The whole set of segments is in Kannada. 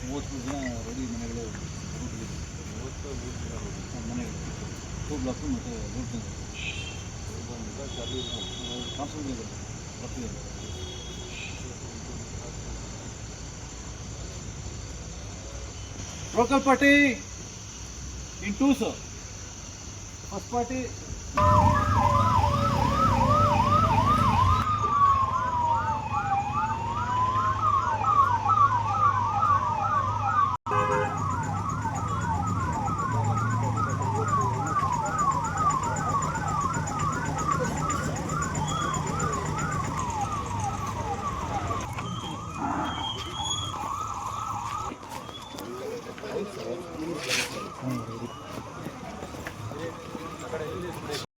30 ಜನ ರೆಡಿ ಮನೆಗಳು ಮನೆಗಳು 2 ಬ್ಲಾಕು ಮತ್ತು ರೋಡ್ ಟ್ರಾನ್ಸ್ಫರ್ ಬರ್ತಿದೆ. Local party in 2, sir. First party.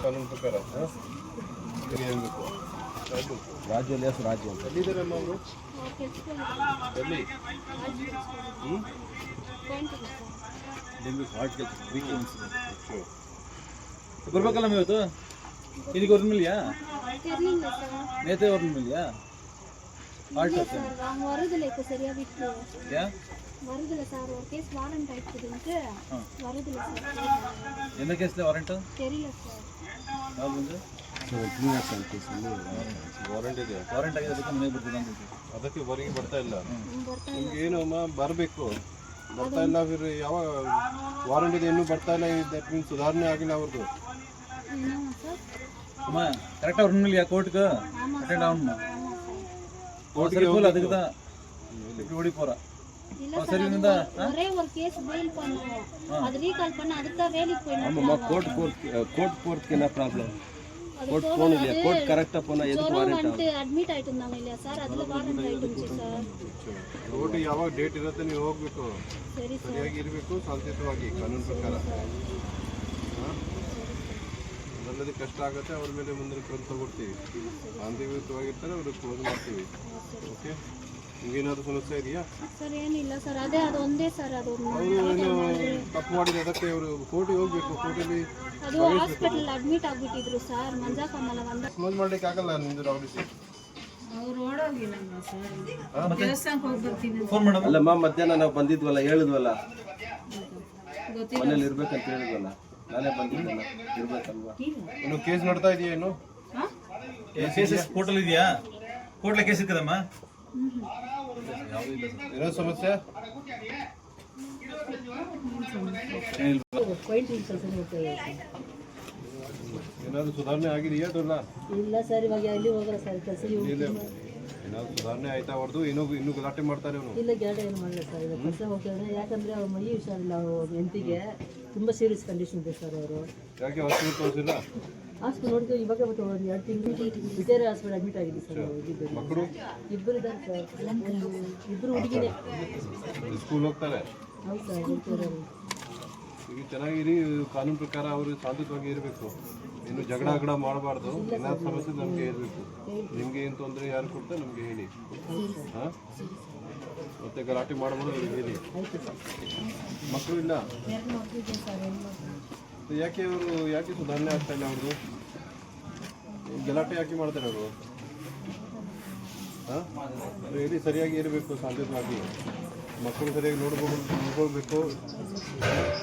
ಕಾನೂನು ಪ್ರಕಾರ ರಾಜ್ಯ ರಾಜ್ಯ ಅಂತ ಎಲ್ಲಿದ್ದಾರಮ್ಮ ಅವರು ಎಲ್ಲಿ ಬರ್ಬೇಕಲ್ಲ ಇವತ್ತು ಇದಕ್ಕೆ ಅವ್ರ ಮೇಲೆಯಾ ನೇತೆ ಅವ್ರ ಮೇಲೆಯಾ ಹಾರ್ಟ್ வரதில்லை இப்போ சரியா விட்டு ஏன் வரதில்ல சார் ஒரு கேஸ் வாரண்ட் ஆயிடுச்சுன்ட்டு வரதில்ல சார் என்ன கேஸ்ல வாரண்ட் தெரியல சார் ಯಾವುದು ಬಂದು ವಾರಂಟ್ ಇದೆ. ವಾರಂಟ್ ಆಗಿದೆ ಅದಕ್ಕೆ ಮನೆಗೆ ಬರ್ತಿಲ್ಲ ಅಂತ ಅದಕ್ಕೆ ಹೊರಗೆ ಬರ್ತಾ ಇಲ್ಲ. ನಿಮ್ಗೆ ಏನು ಅಮ್ಮ ಬರಬೇಕು ಬರ್ತಾ ಇಲ್ಲ. ಫಿರ್ ಯಾವ ವಾರಂಟ್ ಇದೆ ಇನ್ನೂ ಬರ್ತಾ ಇಲ್ಲ. ದಟ್ ಮೀನ್ಸ್ ಸುಧಾರಣೆ ಆಗಿಲ್ಲ ಅವ್ರದ್ದು. ಅಮ್ಮ ಕರೆಕ್ಟ್ ಅವ್ರ ಮೇಲೆ ಯಾ ಕೋರ್ಟ್ಗೆ ಅಟೆಂಡ್ ಆವಣ கோர்ட்டுக்கு போல அதுக்கு தான் இப்படி ஓடி போறா. இல்ல சார் ஒரே ஒரு கேஸ் பெயில் பண்ணோம். அது ரீகால் பண்ண அதுக்கு தான் வேலைக்கு போயினோம். ஆமாம்மா கோர்ட் போறதுக்கு என்ன ப்ராப்ளம்? கோர்ட் போகணும் இல்லையா? கோர்ட் கரெக்டாக போனால் எதுக்கு வாரண்ட் வந்து ಅಡ್ಮಿಟ್ ಆಯ್ತು இருந்தாங்க இல்லையா ಸರ್ ಅದಕ್ಕೆ ವಾರಂಟ್ ಆಯ್ತು ಸರ್. ಕೋರ್ಟ್ ಯಾವಾಗ ಡೇಟ್ ಇರುತ್ತೆ ನೀವು ಹೋಗಬೇಕು. ಸರಿಯಾಗಿ ಇರಬೇಕು ಶಾಂತಿಯುತವಾಗಿ ಕಾನೂನು ಪ್ರಕಾರ. ಅದಲ್ಲದೆ ಕಷ್ಟ ಆಗುತ್ತೆ ಅವ್ರ ಮೇಲೆ ಮುಂದಿನ ಕ್ರಮ ತಗೊಳ್ತೀವಿ. ಶಾಂತಿಯುತವಾಗಿರ್ತಾರೆ ಅವ್ರಿಗೆ ಕ್ಲೋಸ್ ಮಾಡ್ತೀವಿ. ಓಕೆ ನಿಮಗೇನಾದರೂ ಸಮಸ್ಯೆ ಇದೆಯಾ? ಸರ್ ಏನಿಲ್ಲ ಸರ್ ಅದೇ ಅದು ಒಂದೇ ಸರ್ ಅದು ಏನು ತಪ್ಪು ಮಾಡಿದ್ರೆ ಅದಕ್ಕೆ ಅವರು ಕೋರ್ಟಿಗೆ ಹೋಗಬೇಕು. ಕೋರ್ಟಲ್ಲಿ ಅದು ಹಾಸ್ಪಿಟಲ್ ಅಡ್ಮಿಟ್ ಆಗಿಬಿಟ್ಟಿದ್ರು ಸರ್ ಮಂಜಾಕಮ್ಮನ ಒಂದು ಕ್ಲೋಸ್ ಮಾಡ್ಲಿಕ್ಕೆ ಆಗಲ್ಲ. ನಿಮ್ದು ರೌಡಿಸಿ ಅಲ್ಲಮ್ಮ ಮಧ್ಯಾಹ್ನ ನಾವು ಬಂದಿದ್ವಲ್ಲ ಹೇಳಿದ್ವಲ್ಲ ಮನೇಲಿ ಇರ್ಬೇಕಂತ ಹೇಳಿದ್ವಲ್ಲ. ನಾನೇ ಬಂದಿದ್ದಲ್ಲ ಇರ್ಬೇಕಲ್ವಾ? ಇನ್ನು ಕೇಸ್ ನೋಡ್ತಾ ಇದೆಯಾ? ಏನು ಕೇಸಸ್ ಕೋರ್ಟಲ್ಲಿ ಇದೆಯಾ? ಕೋರ್ಟ್ಲ ಕೇಸ್ ಇಕ್ಕದಮ್ಮ ಏನೋ ಸಮಸ್ಯೆ? ಏನಾದ್ರು ಸುಧಾರಣೆ ಆಗಿದೆಯಾ? ಇಲ್ಲ ಸರ್ ಇವಾಗ ಎಲ್ಲಿ ಹೋಗಲ್ಲ ಸರ್ ಕೆಲಸ ಏನಾದ್ರು ಸುಧಾರಣೆ ಆಯ್ತಾ ಅವ್ರದ್ದು? ಇನ್ನೂ ಗಲಾಟೆ ಮಾಡ್ತಾರೆ ಅವನು? ಇಲ್ಲ ಗಲಾಟೆ ಏನು ಮಾಡಲ್ಲ ಸರ್ ಇವಾಗ ಕೆಲಸ ಹೋಗ್ತಾರೆ. ಯಾಕಂದ್ರೆ ಅವ್ರ ಮೈ ಹುಷಾರಿಲ್ಲ. ಅವ್ರ ಹೆಂಡತಿಗೆ ತುಂಬ ಸೀರಿಯಸ್ ಕಂಡೀಷನ್ ಇದೆ ಸರ್. ಅವರು ಯಾಕೆ ಹಾಸ್ಪಿಟಲ್ ತೋರಿಸಿಲ್ಲ? ಹಾಸ್ಪಿಟಲ್ ನೋಡಿದ್ರೆ ಇವಾಗ ಒಂದು 2 ತಿಂಗಳು ವಿಜಯರ ಹಾಸ್ಪಿಟಲ್ ಅಡ್ಮಿಟ್ ಆಗಿದೆ ಸರ್. ಮಕ್ಕಳು ಇಬ್ಬರು ಇದ್ದಾರೆ ಸರ್. ಇಬ್ಬರು ಹುಡುಗಿನೇ ಸ್ಕೂಲ್ ಹೋಗ್ತಾರೆ. ಹೌದು ಸರ್ ಹುಡುಗರು. ಈಗ ಚೆನ್ನಾಗಿರಿ. ಕಾನೂನು ಪ್ರಕಾರ ಅವರು ಶಾಂತಿಯುತವಾಗಿ ಇರಬೇಕು. ಇನ್ನು ಜಗಳ ಮಾಡಬಾರ್ದು. ಏನಾದ್ರು ಸಮಸ್ಯೆ ನಮಗೆ ಇರಬೇಕು. ನಿಮಗೆ ಏನು ತೊಂದರೆ ಯಾರು ಕೊಡ್ತಾರೆ ನಮಗೆ ಹೇಳಿ. ಹಾಂ ಮತ್ತೆ ಗಲಾಟೆ ಮಾಡಬಾರ್ದು ಅವ್ರಿಗೆ ಹೇಳಿ. ಮಕ್ಕಳು ಇಲ್ಲ ಯಾಕೆ ಅವರು ಯಾಕೆ ಸುಧಾರಣೆ ಆಗ್ತಾ ಇಲ್ಲ ಅವ್ರದ್ದು? ಗಲಾಟೆ ಯಾಕೆ ಮಾಡ್ತಾರೆ ಅವರು? ಹಾಂ ಹೇಳಿ ಸರಿಯಾಗಿ ಇರಬೇಕು ಶಾಂತಿಯುತವಾಗಿ. ಮಕ್ಕಳು ಸರಿಯಾಗಿ ನೋಡ್ಕೊಳ್ಬೇಕು.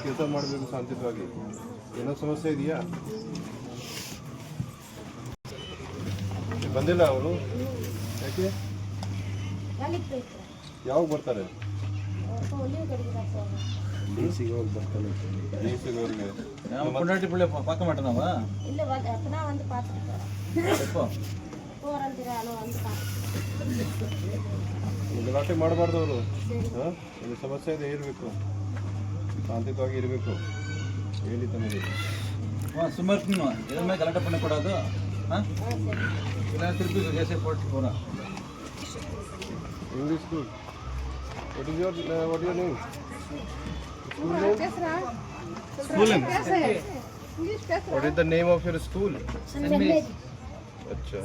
ಕೆಲಸ ಮಾಡಬೇಕು ಶಾಂತಿಯುತವಾಗಿ. ಏನೋ ಸಮಸ್ಯೆ ಇದೆಯಾ? ಬಂದಿಲ್ಲ ಅವರು ಯಾಕೆ? ಯಾವಾಗ ಬರ್ತಾರೆ? ಡಿಸಿಗೆ ಹೋಗಿ ಬರ್ತಾನೆ. ಡಿಸಿಗೆ ಹೋಗಿ பொண்டாட்டி பிள்ளை பார்க்க மாட்டேனாவா? இல்ல அப்பனா வந்து பாத்துட்டாங்க. எப்போ போறಂತಿರಾನೋ ಅಂತ ಗಲಾಟೆ ಮಾಡಬಾರ್ದು ಅವರು. ಹಾಂ ಇದು ಸಮಸ್ಯೆ ಇದೆ ಇರಬೇಕು. ಶಾಂತಿಯುತವಾಗಿ ಇರಬೇಕು. ಹೇಳಿ ತಮಗೆ சும்மா இருக்கணும். எதுவுமே கரெக்டாக பண்ணக்கூடாது. இல்லை திருப்பி கேஸே போட்டு போகிறேன். English school. What is your name? School name. What is the name of your school? Acha.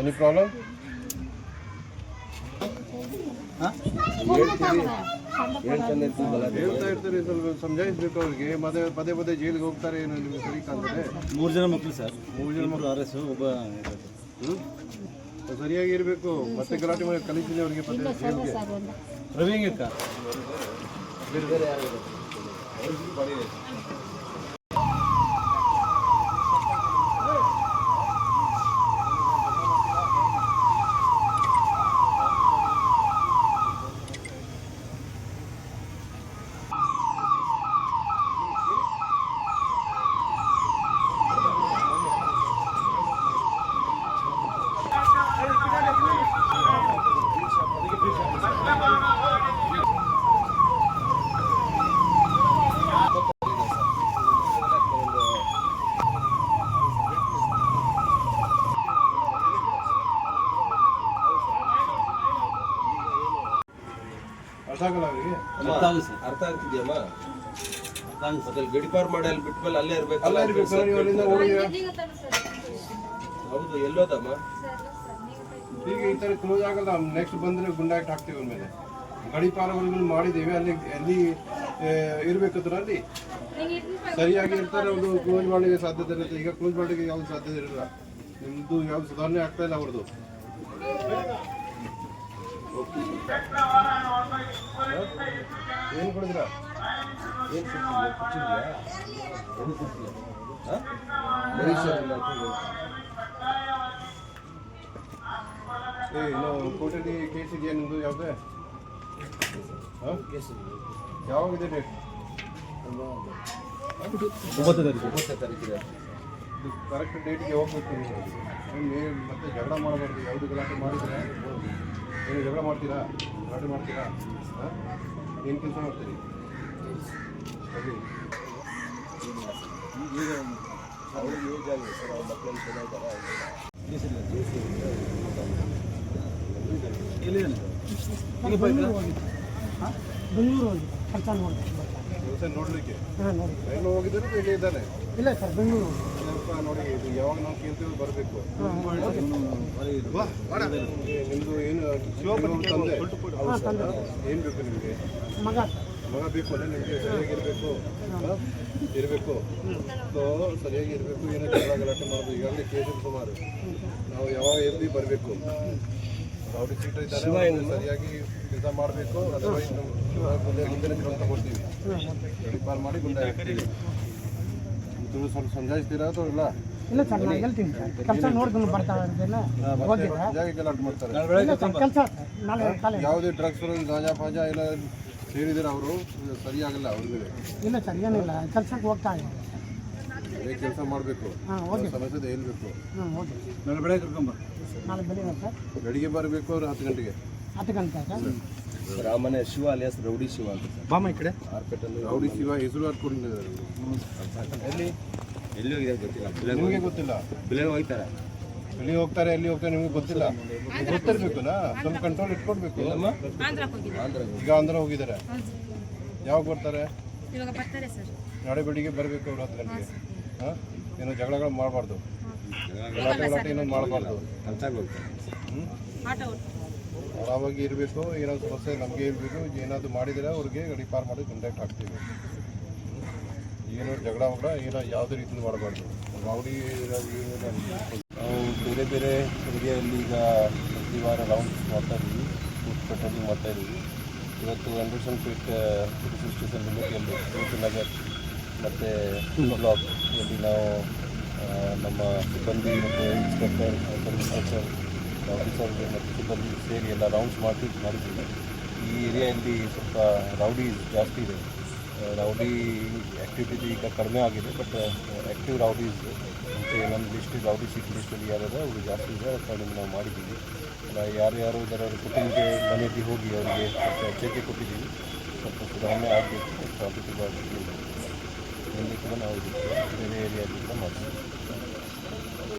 Any problem? ಹೇಳ್ತಾ ಇರ್ತಾರೆ. ಸ್ವಲ್ಪ ಸಮಜಾಯಿಸ್ಬೇಕು ಅವ್ರಿಗೆ. ಪದೇ ಪದೇ ಜೈಲಿಗೆ ಹೋಗ್ತಾರೆ. ಏನು ನಿಮಗೆ ಸರಿ ಕಾಣ್ತದೆ? 3 ಜನ ಮಕ್ಕಳು ಸರ್. 3 ಜನ ಮಕ್ಕಳು. RS ಒಬ್ಬ ಸರಿಯಾಗಿ ಇರಬೇಕು. ಮತ್ತೆ ಗಲಾಟೆ ಮಾಡಿ ಕಲಿತೀನಿ ಅವ್ರಿಗೆ ಇಲ್ಲ ಸರ್ ಒಂದು ರವಿಂಗಕ್ಕ ಬೇರೆ ಬೇರೆ ಯಾರು ಅರ್ಥ ಆಗಲ್ಲ ಅವರಿಗೆ. ಅರ್ಥ ಆಗ್ತಿದ್ಯಮ್ಮ? ಅದ್ರಲ್ಲಿ ಗಡಿಪಾರ್ ಮಾಡಿ ಅಲ್ಲಿ ಬಿಟ್ಮೇಲೆ ಅಲ್ಲೇ ಇರ್ಬೇಕು. ಅಲ್ಲ ಇರ್ಬೇಕು ಸರ್, ಇವರಿಂದ ಹೋಗಿ ಹೌದು, ಎಲ್ಲೋದಮ್ಮ? ಈಗ ಈ ಥರ ಕ್ಲೋಸ್ ಆಗಲ್ಲ. ನೆಕ್ಸ್ಟ್ ಬಂದರೆ ಗುಂಡಾಕ್ಟ್ ಹಾಕ್ತೀವಿ ಅವ್ರ ಮೇಲೆ. ಗಡಿಪಾರಗಳು ಮಾಡಿದ್ದೀವಿ, ಅಲ್ಲಿ ಎಲ್ಲಿ ಇರಬೇಕಂದ್ರೆ ಅಲ್ಲಿ ಸರಿಯಾಗಿ ಇರ್ತಾರೆ. ಅವರು ಕ್ಲೋಸ್ ಮಾಡಲಿಕ್ಕೆ ಸಾಧ್ಯತೆ ಇರುತ್ತೆ. ಈಗ ಕ್ಲೋಸ್ ಮಾಡಲಿಕ್ಕೆ ಯಾವ್ದು ಸಾಧ್ಯತೆ ಇರಲ್ಲ. ನಿಮ್ಮದು ಯಾವ್ದು ಸುಧಾರಣೆ ಆಗ್ತಾ ಇಲ್ಲ ಅವ್ರದ್ದು. ಏನು ಕೊಡಿದ್ರ? ಇನ್ನು ಕೋರ್ಟಲ್ಲಿ ಕೇಸ್ ಇದೆಯಾ ನಿಮ್ಮದು? ಯಾವುದೇ ಯಾವಾಗಿದೆ ಡೇಟ್? 9 ತಾರೀಕಿದೆ. ಕರೆಕ್ಟ್ ಡೇಟ್ಗೆ ಹೋಗ್ಬೇಕು ನೀವು. ಮತ್ತೆ ಜಗಳ ಮಾಡಬಾರ್ದು. ಯಾವುದು ಗಲಾಟೆ ಮಾಡಿದರೆ ಏನು ಜಗಳ ಮಾಡ್ತೀರಾ? ಗಲಾಟೆ ಮಾಡ್ತೀರಾ? ಏನು ಕೆಲಸ ಮಾಡ್ತೀರಿ? ಸರಿ, ಈಗ ಅವ್ರಿಗೆ ಏಜ್ ಆಗಿದೆ ಸರ್, ಅವ್ರ ಮಕ್ಕಳಲ್ಲಿ ಚೆನ್ನಾಗಿದ್ದಾರೆ. ಬೆಂಗಳೂರು ಹೋಗಿ ಕೆಲಸ ನೋಡ್ಬೇಕು. ಕೆಲಸ ನೋಡಲಿಕ್ಕೆ ಹಾಂ ನೋಡಿ. ಎಲ್ಲೋ ಹೋಗಿದ್ದಾರೆ, ಇಲ್ಲಿ ಇದ್ದಾನೆ. ಇಲ್ಲ ಸರ್, ಬೆಂಗಳೂರು ಸ್ವಲ್ಪ ನೋಡಿ, ಇದು ಯಾವಾಗ ನಾವು ಕೇಳ್ತೀವಿ ಬರಬೇಕು. ನಿಮ್ಮದು ಏನು ತಂದೆ? ಏನು ಬೇಕು ನಿಮಗೆ? ಮಗ ಮಗ ಬೇಕು ಅಂದರೆ ನಿಮಗೆ ಸರಿಯಾಗಿರಬೇಕು. ಇರಬೇಕು, ಸೊ ಸರಿಯಾಗಿ ಇರಬೇಕು. ಏನೋ ಜಗಳ ಗಲಾಟೆ ಮಾಡೋದು. ಈಗಾಗಲೇ ಕೇಸ್ ಸುಮಾರು. ನಾವು ಯಾವಾಗ ಎಲ್ಲಿ ಬರಬೇಕು. ರೌಡಿ ಸೀಟರ್ ಇದ್ದಾರೆ, ಸರಿಯಾಗಿ ಕೆಲಸ ಮಾಡಬೇಕು. ಅಥವಾ ಇನ್ನು ಮುಂದಿನ ಕ್ರಮ ತಗೊಳ್ತೀವಿ. ಗಡಿಪಾರು ಮಾಡಿ ಗುಂಡ ಹಾಕ್ತೀವಿ. ಸ್ವಲ್ಪ ಸಂಜಾಯಿಸ್ತೀರಾ ಅಥವಾ ಇಲ್ಲ? ಇಲ್ಲ ಸರ್, ನಾನು ಹೇಳ್ತೀನಿ ಸರ್. ಕೆಲಸ ನೋಡ್ಕೊಂಡು ಬರ್ತಾ ಇರೋದಿಲ್ಲ. ಹೋಗಿದ್ದೆ ಜಾಗ ಗಲಾಟೆ ಮಾಡ್ತಾರೆ. ಇಲ್ಲ ಸರ್, ಕೆಲಸ ನಾಳೆ ಕಾಲೇಜ್. ಯಾವುದೇ ಡ್ರಗ್ಸ್ ಗಾಂಜಾ ಪಾಜಾ ಎಲ್ಲ ಸೇರಿದ್ರೆ ಅವರು ಸರಿಯಾಗಲ್ಲ ಅವ್ರಿಗೆ. ಇಲ್ಲ ಸರ್, ಏನಿಲ್ಲ, ಕೆಲಸಕ್ಕೆ ಹೋಗ್ತಾ ಇದ್ದೀನಿ. ಅದೇ ಕೆಲಸ ಮಾಡಬೇಕು. ಹಾಂ ಓಕೆ. ಸಮಸ್ಯೆ ಹೇಳ್ಬೇಕು. ಹಾಂ ಓಕೆ. ನಾಳೆ ಬೆಳಗ್ಗೆ ಕರ್ಕೊಂಬ. ನಾಳೆ ಬೆಳಿಗ್ಗೆ ಸರ್ ಬೆಳಿಗ್ಗೆ ಬರಬೇಕು. ಅವ್ರು 10 ಗಂಟೆಗೆ. 10 ಗಂಟೆ ಸರ್. ರಾಮನೆ ಶಿವ ಅಲಿಯಾಸ್ ರೌಡಿ ಶಿವ ಅಂತ ಸರ್. ಬಾಮ ಈ ಕಡೆ. ಆರ್ಪೇಟಲ್ಲಿ ರೌಡಿ ಶಿವ ಹೆಸರು ಹಾಕೊಂಡಿದ್ದಾರೆ. ಎಲ್ಲಿ ಹೋಗಿದೆ ಗೊತ್ತಿಲ್ಲ. ನಿಮಗೆ ಗೊತ್ತಿಲ್ಲ. ಬೆಲೆ ಹೋಗ್ತಾರೆ. ಎಲ್ಲಿ ಹೋಗ್ತಾರೆ ನಿಮಗೆ ಗೊತ್ತಿಲ್ಲ. ಗೊತ್ತಿರ್ಬೇಕಲ್ಲ, ಸ್ವಲ್ಪ ಕಂಟ್ರೋಲ್ ಇಟ್ಕೊಡ್ಬೇಕು. ಈಗ ಆಂಧ್ರ ಹೋಗಿದ್ದಾರೆ. ಯಾವಾಗ ಬರ್ತಾರೆ? ಇವಾಗ ಬರ್ತಾರೆ ಸರ್. ನಾಳೆ ಬೆಳಿಗ್ಗೆ ಬರಬೇಕು ಅವ್ರು 10 ಗಂಟೆಗೆ. ಹಾಂ, ಏನೋ ಜಗಳಗಳು ಮಾಡಬಾರ್ದು. ಗಲಾಟೆ ಏನೋ ಮಾಡಬಾರ್ದು. ಆರಾಮಾಗಿ ಇರಬೇಕು. ಏನಾದ್ರು ಸಮಸ್ಯೆ ನಮಗೆ ಇರಬೇಕು. ಏನಾದರೂ ಮಾಡಿದರೆ ಅವ್ರಿಗೆ ಗಡಿಪಾರು ಮಾಡಿ ಕಾಂಟ್ಯಾಕ್ಟ್ ಆಗ್ತೀವಿ. ಏನೋ ಜಗಳ ಏನೋ ಯಾವುದೇ ರೀತಿಯಲ್ಲಿ ಮಾಡಬಾರ್ದು. ರೌಡಿ ನಾವು ಬೇರೆ ಬೇರೆ ಏರಿಯಾದಲ್ಲಿ ಈಗ ಪ್ರತಿ ವಾರ ರೌಂಡ್ಸ್ ಮಾಡ್ತಾ ಇದ್ದೀವಿ. ಫುಡ್ ಪೆಟ್ರೋಲಿಂಗ್ ಮಾಡ್ತಾ ಇದ್ದೀವಿ. ಇವತ್ತು ಅಂಡರ್ಸನ್ ಫೀಟ್ ಪೊಲೀಸ್ ಸ್ಟೇಷನ್ ಲಿಮಿಟಲ್ಲಿ ನಗರ್ ಮತ್ತು ಬ್ಲಾಕ್ ಇಲ್ಲಿ ನಾವು ನಮ್ಮ ಸಿಬ್ಬಂದಿ ಮತ್ತು ಇನ್ಸ್ಪೆಕ್ಟರ್, ಇನ್ಸ್ಪೆಕ್ಟರ್, ಆಫೀಸರ್ ಮತ್ತು ಸಿಬ್ಬಂದಿ ಸೇರಿ ಎಲ್ಲ ರೌಂಡ್ಸ್ ಮಾಡಿದ್ದೀವಿ. ಈ ಏರಿಯಾದಲ್ಲಿ ಸ್ವಲ್ಪ ರೌಡಿ ಜಾಸ್ತಿ ಇದೆ. ರೌಡಿ ಆ್ಯಕ್ಟಿವಿಟಿ ಈಗ ಕಡಿಮೆ ಆಗಿದೆ. ಬಟ್ ಆ್ಯಕ್ಟಿವ್ ರೌಡೀಸ್ ಮತ್ತು ನಮ್ಮ ಲಿಸ್ಟ್ ರೌಡಿ ಸಿಟಿ ಲಿಸ್ಟಲ್ಲಿ ಯಾರ್ಯಾರು ಅವರು ಜಾಸ್ತಿ ಇದೆ. ಅದನ್ನು ನಾವು ಮಾಡಿದ್ದೀವಿ. ಯಾರ್ಯಾರು ಇದರ ಕುಟುಂಬಕ್ಕೆ ಮನೆಯಲ್ಲಿ ಹೋಗಿ ಅವರಿಗೆ ಸ್ವಲ್ಪ ಎಚ್ಚರಿಕೆ ಕೊಟ್ಟಿದ್ದೀವಿ. ಸ್ವಲ್ಪ ಸುಧಾರಣೆ ಆಗಬೇಕು. ಪಾಸಿಟಿವ್ ಆಗಿ ಕೂಡ ನಾವು ಬೇರೆ ಏರಿಯಾದಿಂದ ಮಾಡ್ತೀವಿ.